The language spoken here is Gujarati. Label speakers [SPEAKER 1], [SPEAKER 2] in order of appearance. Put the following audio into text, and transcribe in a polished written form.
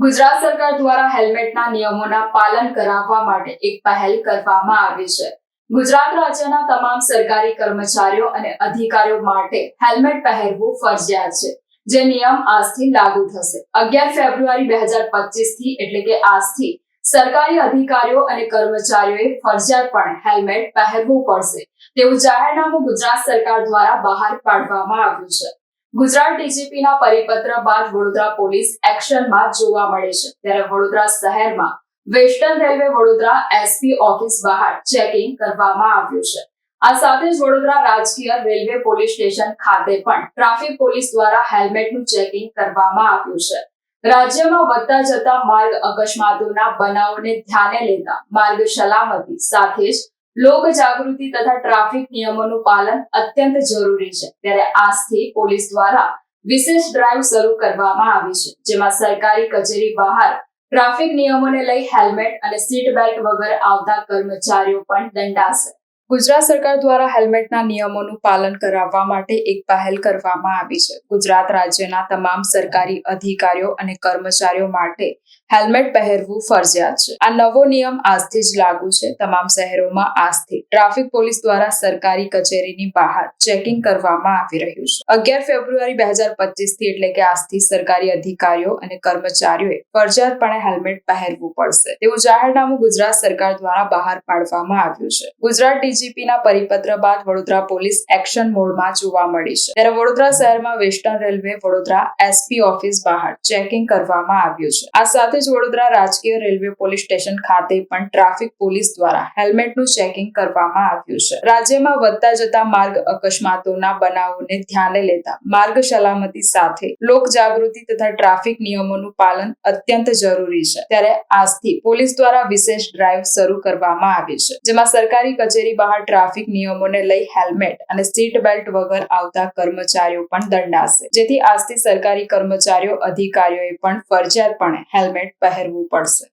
[SPEAKER 1] ગુજરાત સરકાર દ્વારા હેલ્મેટના નિયમોના પાલન કરાવવા માટે એક પહેલ કરવામાં આવી છે. ગુજરાત રાજ્યના તમામ સરકારી કર્મચારીઓ અને અધિકારીઓ માટે હેલ્મેટ પહેરવું ફરજિયાત છે, જે નિયમ આજથી લાગુ થશે. 11 ફેબ્રુઆરી 2025 થી એટલે કે આજથી સરકારી અધિકારીઓ અને કર્મચારીઓએ ફરજિયાતપણે હેલ્મેટ પહેરવું પડશે તેવું જાહેરનામું ગુજરાત સરકાર દ્વારા બહાર પાડવામાં આવ્યું છે. ગુજરાત ડીજીપીના પરિપત્ર બાદ વડોદરા પોલીસ એક્શનમાં જોવા મળે છે. ત્યારે વડોદરા શહેરમાં western railway Vadodara SP office બહાર ચેકિંગ કરવામાં આવ્યું છે. આ સાથે જ વડોદરા રાજકીય રેલવે પોલીસ સ્ટેશન ખાતે પણ ટ્રાફિક પોલીસ દ્વારા હેલ્મેટનું ચેકિંગ કરવામાં આવ્યું છે. રાજ્યમાં વધતા જતા માર્ગ અકસ્માતોના બનાવોને ધ્યાને લેતા માર્ગ સલામતી સાથે જ લોક જાગૃતિ તથા ટ્રાફિક નિયમોનું પાલન અત્યંત જરૂરી છે. ત્યારે આજથી પોલીસ દ્વારા વિશેષ ડ્રાઈવ શરૂ કરવામાં આવી છે, જેમાં સરકારી કચેરી બહાર ટ્રાફિક નિયમોને લઈ હેલ્મેટ અને સીટ બેલ્ટ વગર આવતા કર્મચારીઓ પણ દંડાશે. ગુજરાત સરકાર દ્વારા હેલ્મેટના નિયમોનું પાલન કરાવવા માટે એક પહેલ કરવામાં આવી છે. ગુજરાત રાજ્યના તમામ સરકારી અધિકારીઓ અને કર્મચારીઓ માટે હેલ્મેટ પહેરવું ફરજિયાત છે. આ નવો નિયમ આજથી જ લાગુ છે. તમામ શહેરોમાં આજથી ટ્રાફિક પોલીસ દ્વારા સરકારી કચેરીની બહાર ચેકિંગ કરવામાં આવી રહ્યું છે. 11 ફેબ્રુઆરી 2025 થી એટલે કે આજથી સરકારી અધિકારીઓ અને કર્મચારીઓએ ફરજિયાતપણે હેલ્મેટ પહેરવું પડશે તેવું જાહેરનામું ગુજરાત સરકાર દ્વારા બહાર પાડવામાં આવ્યું છે. ગુજરાત ડીજીપીના પરિપત્ર બાદ વડોદરા પોલીસ એક્શન મોડમાં જોવા મળી છે. ત્યારે વડોદરા શહેરમાં western railway Vadodara SP office બહાર ચેકિંગ કરવામાં આવ્યું છે. આ સાથે જ વડોદરા રાજકીય રેલવે પોલીસ સ્ટેશન ખાતે પણ ટ્રાફિક પોલીસ દ્વારા હેલ્મેટનું ચેકિંગ કરવામાં આવ્યું છે. રાજ્યમાં વધતા જતા માર્ગ અકસ્માતોના બનાવોને ધ્યાને લેતા માર્ગ સલામતી સાથે લોક જાગૃતિ તથા ટ્રાફિક નિયમોનું પાલન અત્યંત જરૂરી છે. ત્યારે આજથી પોલીસ દ્વારા વિશેષ ડ્રાઈવ શરૂ કરવામાં આવી છે, જેમાં સરકારી કચેરી બહાર ટ્રાફિક નિયમોને લઈ હેલ્મેટ અને સીટ બેલ્ટ વગર આવતા કર્મચારીઓ પણ દંડાશે. જેથી આજથી સરકારી કર્મચારીઓ અધિકારીઓએ પણ ફરજિયાતપણે હેલ્મેટ પહેરવું પડશે.